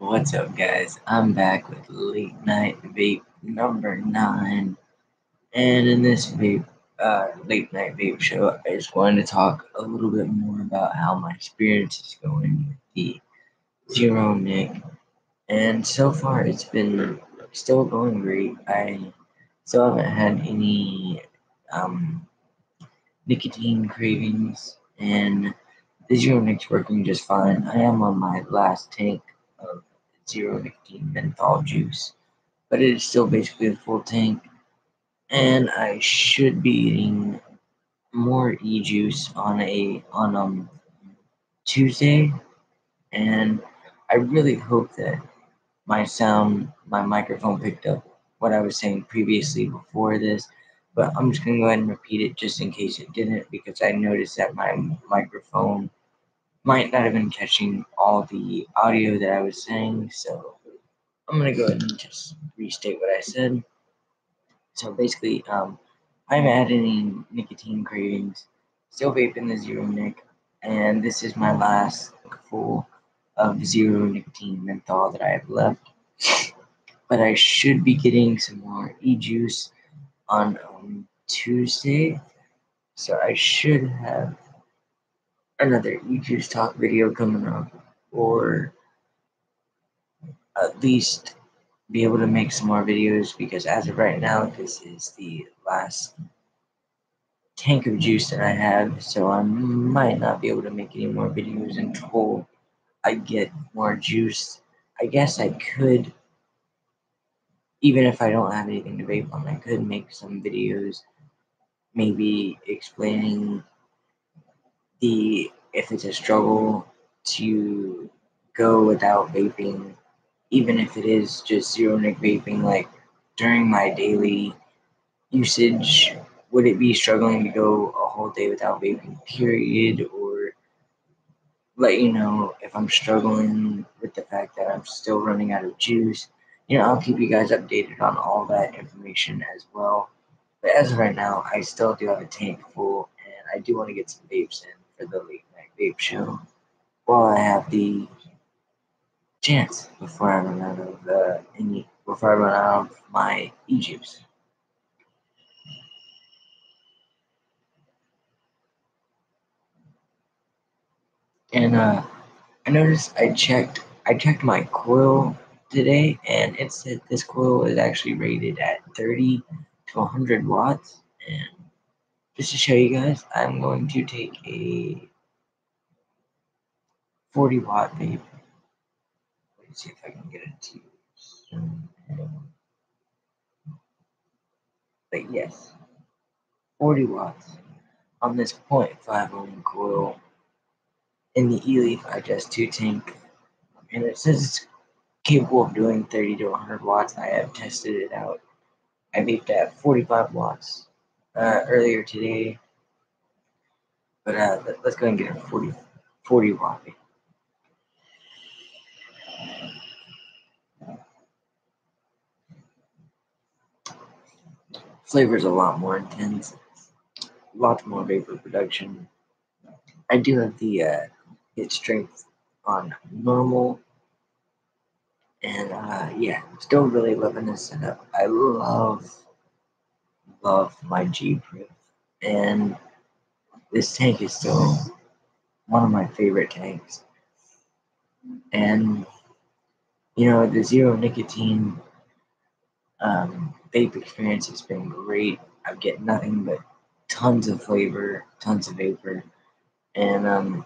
What's up, guys? I'm back with late night vape number 9, and in this late night vape show, I just wanted to talk a little bit more about how my experience is going with the Zero Nick, and so far it's been still going great. I still haven't had any um, nicotine cravings, and the Zero Nick's working just fine. I am on my last tank of zero nicotine menthol juice, but it is still basically a full tank, and I should be eating more e-juice on Tuesday, and I really hope that my microphone picked up what I was saying previously before this, but I'm just gonna go ahead and repeat it just in case it didn't, because I noticed that my microphone might not have been catching all the audio that I was saying, so I'm gonna go ahead and just restate what I said. So basically, I'm adding nicotine cravings, still vaping the zero nic, and this is my last full of zero nicotine menthol that I have left. But I should be getting some more e-juice on Tuesday, so I should have another e-juice talk video coming up, or at least be able to make some more videos, because as of right now, this is the last tank of juice that I have, so I might not be able to make any more videos until I get more juice. I guess I could, even if I don't have anything to vape on, I could make some videos, maybe explaining if it's a struggle to go without vaping, even if it is just zero nic vaping, like during my daily usage, would it be struggling to go a whole day without vaping, period? Or let you know if I'm struggling with the fact that I'm still running out of juice. I'll keep you guys updated on all that information as well. But as of right now, I still do have a tank full, and I do want to get some vapes in for the late night vape show while I have the chance before I run out of before I run out of my e-juice. And I noticed I checked my coil today, and it said this coil is actually rated at 30 to 100 watts. And just to show you guys, I'm going to take a 40-watt vape. Let's see if I can get it to you. But yes, 40 watts on this 0.5 ohm coil in the E-Leaf IGES2 tank, and it says it's capable of doing 30 to 100 watts. I have tested it out. I vaped at 45 watts earlier today, but let's go and get a 40 watt. Flavor's a lot more intense, lots more vapor production. I do have the hit strength on normal, and yeah, still really loving this setup. I love my G proof, and this tank is still one of my favorite tanks. And the zero nicotine vape experience has been great. I get nothing but tons of flavor, tons of vapor, and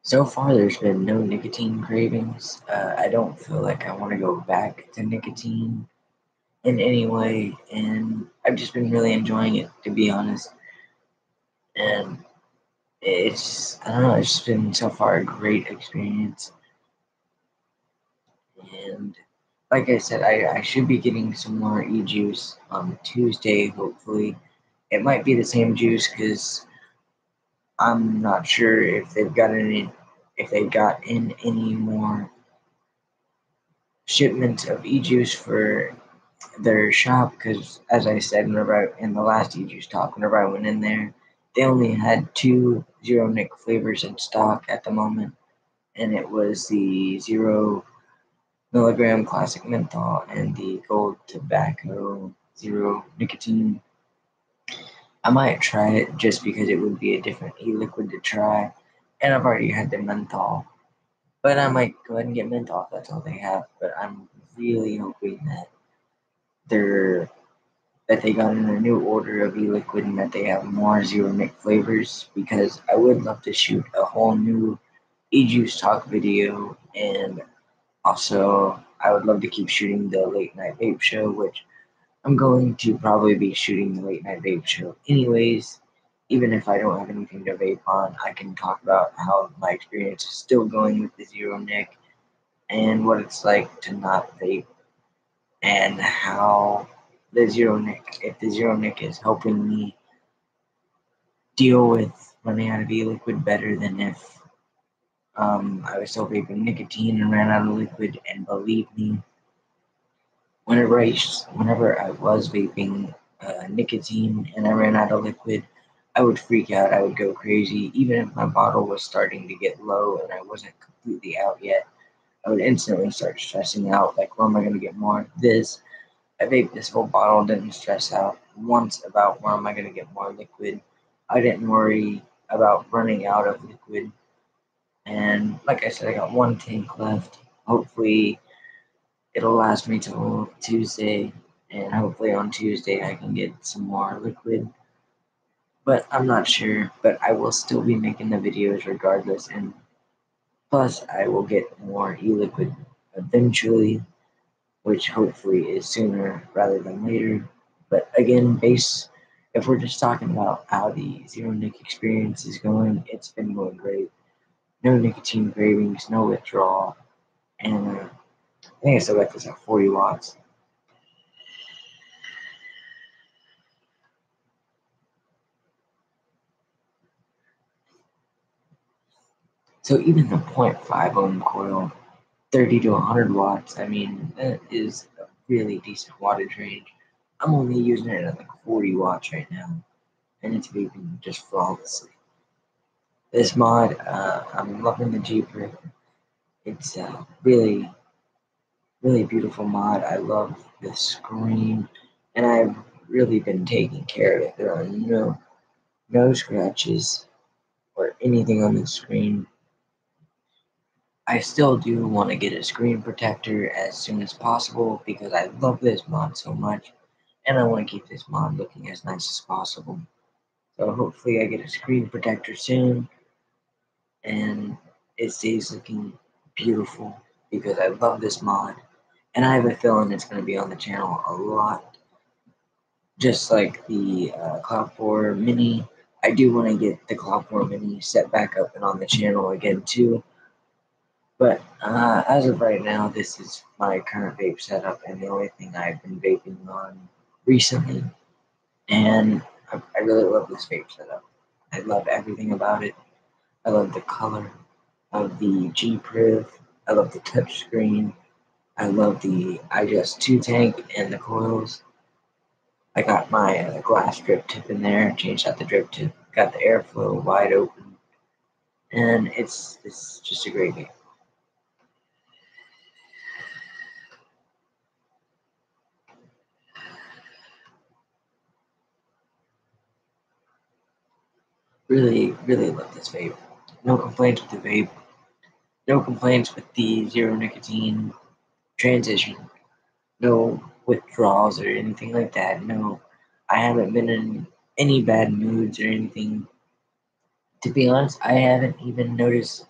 so far there's been no nicotine cravings. I don't feel like I want to go back to nicotine in any way, and I've just been really enjoying it, to be honest. And I don't know, it's just been so far a great experience. And like I said, I should be getting some more e-juice on Tuesday, hopefully. It might be the same juice, because I'm not sure if they've got in any more shipments of e-juice for their shop, because as I said in the last e-juice talk, whenever I went in there, they only had 2 zero nic flavors in stock at the moment, and it was the 0 milligram classic menthol and the gold tobacco zero nicotine. I might try it just because it would be a different e-liquid to try, and I've already had the menthol. But I might go ahead and get menthol if that's all they have. But I'm really hoping that they're that they got in a new order of e-liquid and that they have more zero nic flavors, because I would love to shoot a whole new e-juice talk video, and also I would love to keep shooting the late night vape show, which I'm going to probably be shooting the late night vape show anyways. Even if I don't have anything to vape on, I can talk about how my experience is still going with the zero nic and what it's like to not vape, and how the zero nic, if the zero nic is helping me deal with running out of e-liquid better than if I was still vaping nicotine and ran out of liquid. And believe me, whenever I was vaping nicotine and I ran out of liquid, I would freak out. I would go crazy. Even if my bottle was starting to get low and I wasn't completely out yet, I would instantly start stressing out. Like, where am I going to get more of this? I vaped this whole bottle, didn't stress out once about where am I going to get more liquid. I didn't worry about running out of liquid. And like I said, I got one tank left. Hopefully, it'll last me till Tuesday, and hopefully on Tuesday I can get some more liquid. But I'm not sure. But I will still be making the videos regardless, and plus I will get more e-liquid eventually, which hopefully is sooner rather than later. But again, if we're just talking about how the zero nic experience is going, it's been going great. No nicotine cravings, no withdrawal, and I think I still got this at 40 watts. So even the 0.5 ohm coil, 30 to 100 watts, I mean, that is a really decent wattage range. I'm only using it at like 40 watts right now, and it's vaping just flawlessly. This mod, I'm loving the Jeeper. It's a really, really beautiful mod. I love the screen, and I've really been taking care of it. There are no scratches or anything on the screen. I still do want to get a screen protector as soon as possible because I love this mod so much, and I want to keep this mod looking as nice as possible. So hopefully I get a screen protector soon, and it stays looking beautiful because I love this mod, and I have a feeling it's going to be on the channel a lot, just like the Cloud 4 Mini. I do want to get the Cloud 4 Mini set back up and on the channel again too. But as of right now, this is my current vape setup and the only thing I've been vaping on recently. And I really love this vape setup. I love everything about it. I love the color of the G Priv. I love the touchscreen. I love the iJust 2 tank and the coils. I got my glass drip tip in there, changed out the drip tip, got the airflow wide open, and it's just a great vape. Really, really love this vape. No complaints with the vape. No complaints with the zero nicotine transition. No withdrawals or anything like that. No, I haven't been in any bad moods or anything. To be honest, I haven't even noticed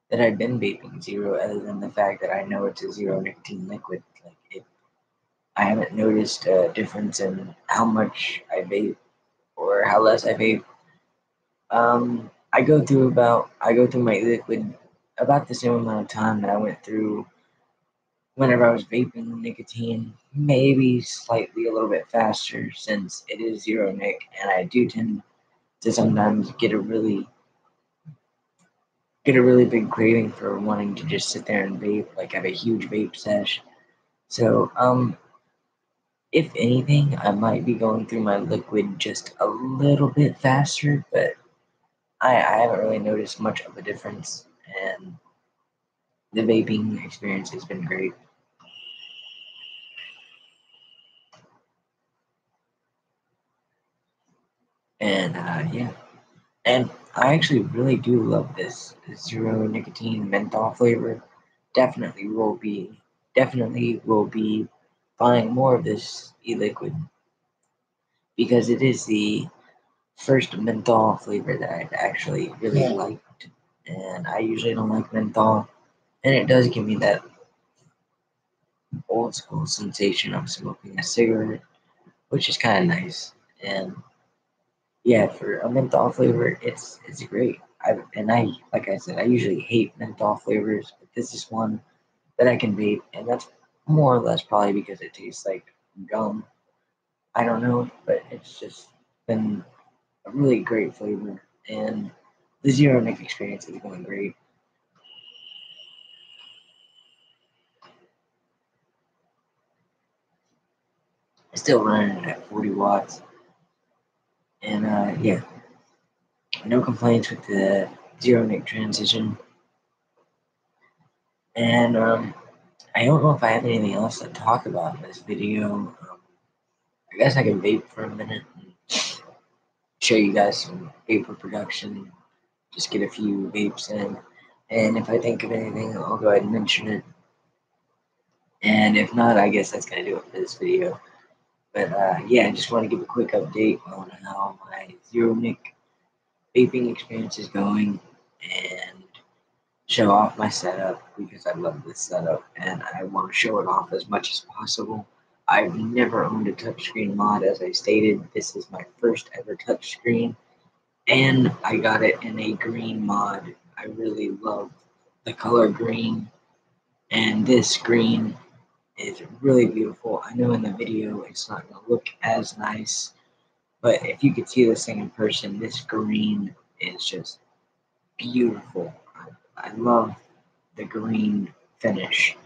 that I've been vaping zero, other than the fact that I know it's a zero nicotine liquid. I haven't noticed a difference in how much I vape or how less I vape. I go through my liquid about the same amount of time that I went through whenever I was vaping nicotine, maybe slightly a little bit faster since it is zero nic, and I do tend to sometimes get a really big craving for wanting to just sit there and vape, like have a huge vape sesh. So if anything, I might be going through my liquid just a little bit faster, but I haven't really noticed much of a difference. And the vaping experience has been great. And yeah, and I actually really do love this zero nicotine menthol flavor. Definitely will be buying more of this e-liquid because it is the first menthol flavor that I've actually really liked. And I usually don't like menthol, and it does give me that old school sensation of smoking a cigarette, which is kind of nice. And yeah, for a menthol flavor, it's great. I like I said, I usually hate menthol flavors, but this is one that I can vape, and that's more or less probably because it tastes like gum. I don't know, but it's just been a really great flavor, and the zero nic experience is going great. Still running at 40 watts, and yeah, no complaints with the zero nic transition. And I don't know if I have anything else to talk about in this video. I guess I can vape for a minute and show you guys some vapor production. Just get a few vapes in, and if I think of anything, I'll go ahead and mention it. And if not, I guess that's gonna do it for this video. But yeah, I just want to give a quick update on how my zero nic vaping experience is going, and show off my setup because I love this setup and I want to show it off as much as possible. I've never owned a touchscreen mod, as I stated. This is my first ever touchscreen, and I got it in a green mod. I really love the color green, and this green is really beautiful. I know in the video it's not going to look as nice, but if you could see this thing in person, this green is just beautiful. I love the green finish,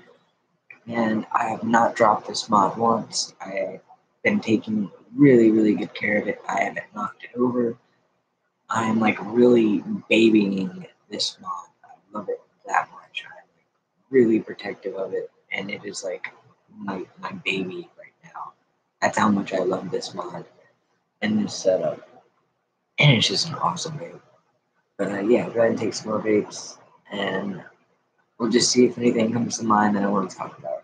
and I have not dropped this mod once. I have been taking really good care of it. I haven't knocked it over. I am like really babying this mod. I love it that much. I'm like really protective of it, and it is like my baby right now. That's how much I love this mod and this setup, and it's just an awesome vape. But yeah, go ahead and take some more vapes, and we'll just see if anything comes to mind that I want to talk about.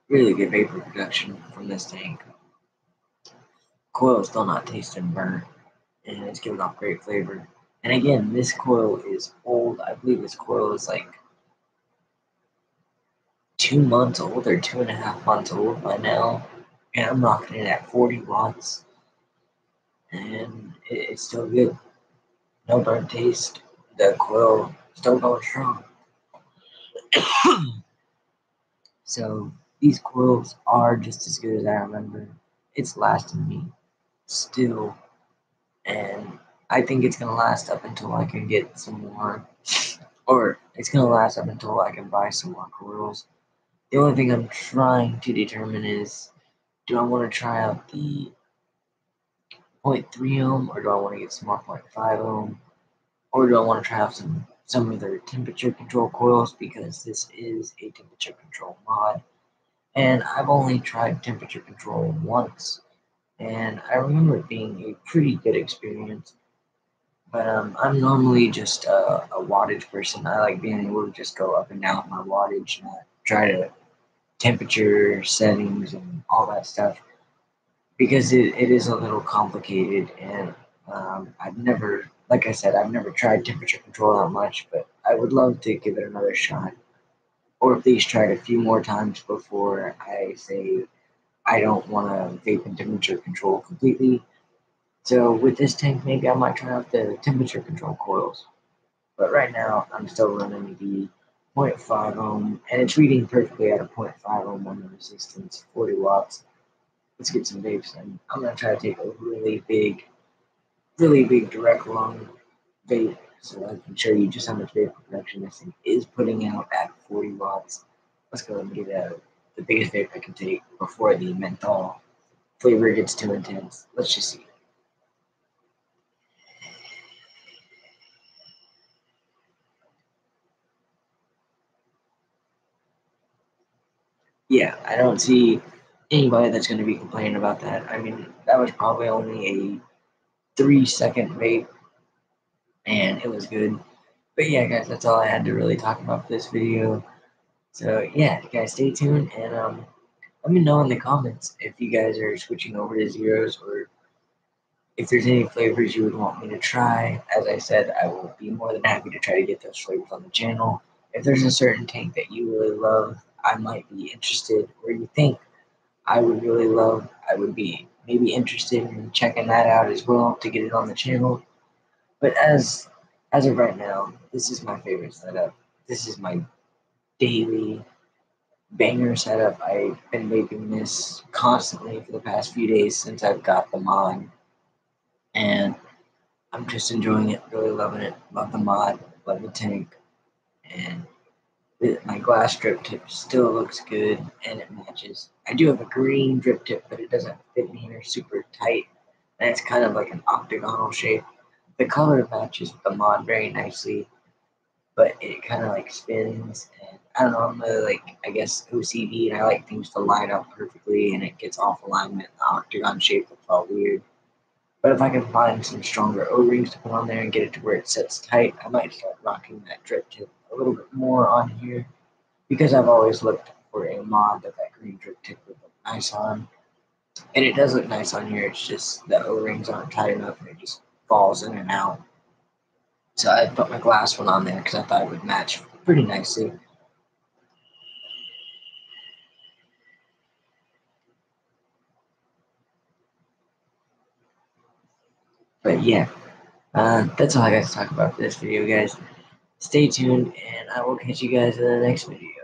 Really good vapor production from this tank. Coil is still not tasting burnt, and it's giving off great flavor. And again, this coil is old. I believe this coil is like 2 months old or 2.5 months old by now. And I'm rocking it at 40 watts, and it's still good. No burnt taste. The coil still going strong. So these coils are just as good as I remember. It's lasting me still, and I think it's gonna last up until I can get some more, or it's gonna last up until I can buy some more coils. The only thing I'm trying to determine is, do I want to try out the zero point 0.3 ohm, or do I want to get some more 0.5 ohm, or do I want to try out some of their temperature control coils, because this is a temperature control mod, and I've only tried temperature control once, and I remember it being a pretty good experience. But I'm normally just a wattage person. I like being able to just go up and down my wattage, not try to temperature settings and all that stuff, because it is a little complicated. And I've never, like I said, I've never tried temperature control that much, but I would love to give it another shot, or at least try it a few more times before I say I don't want to vape in temperature control completely. So with this tank, maybe I might try out the temperature control coils. But right now, I'm still running the zero point 0.5 ohm, and it's reading perfectly at a zero point 0.5 ohm on the resistance, 40 watts. Let's get some vapes in. I'm going to try to take a really big direct lung vape, so I can show you just how much vapor production this thing is putting out at 40 watts. Let's go and get the biggest vape I can take before the menthol flavor gets too intense. Let's just see. Yeah, I don't see anybody that's going to be complaining about that. I mean, that was probably only a 3-second vape, and it was good. But yeah, guys, that's all I had to really talk about for this video. So yeah, guys, stay tuned and let me know in the comments if you guys are switching over to zeros or if there's any flavors you would want me to try. As I said, I will be more than happy to try to get those flavors on the channel. If there's a certain tank that you really love, I might be interested, or you think I would really love, I would be maybe interested in checking that out as well to get it on the channel. But as of right now, this is my favorite setup. This is my daily banger setup. I've been vaping this constantly for the past few days since I've got the mod, and I'm just enjoying it, really loving it. Love the mod, love the tank, and my glass drip tip still looks good and it matches. I do have a green drip tip, but it doesn't fit in here super tight, and it's kind of like an octagonal shape. The color matches with the mod very nicely, but it kind of like spins. And I don't know, I'm really like, I guess, OCD, and I like things to line up perfectly, and it gets off alignment. The octagon shape looks all weird. But if I can find some stronger O-rings to put on there and get it to where it sits tight, I might start rocking that drip tip a little bit more on here, because I've always looked for a mod that green drip tip would look nice on. And it does look nice on here, it's just the O-rings aren't tight enough and it just falls in and out. So I put my glass one on there because I thought it would match pretty nicely. But yeah, that's all I got to talk about for this video, guys. Stay tuned, and I will catch you guys in the next video.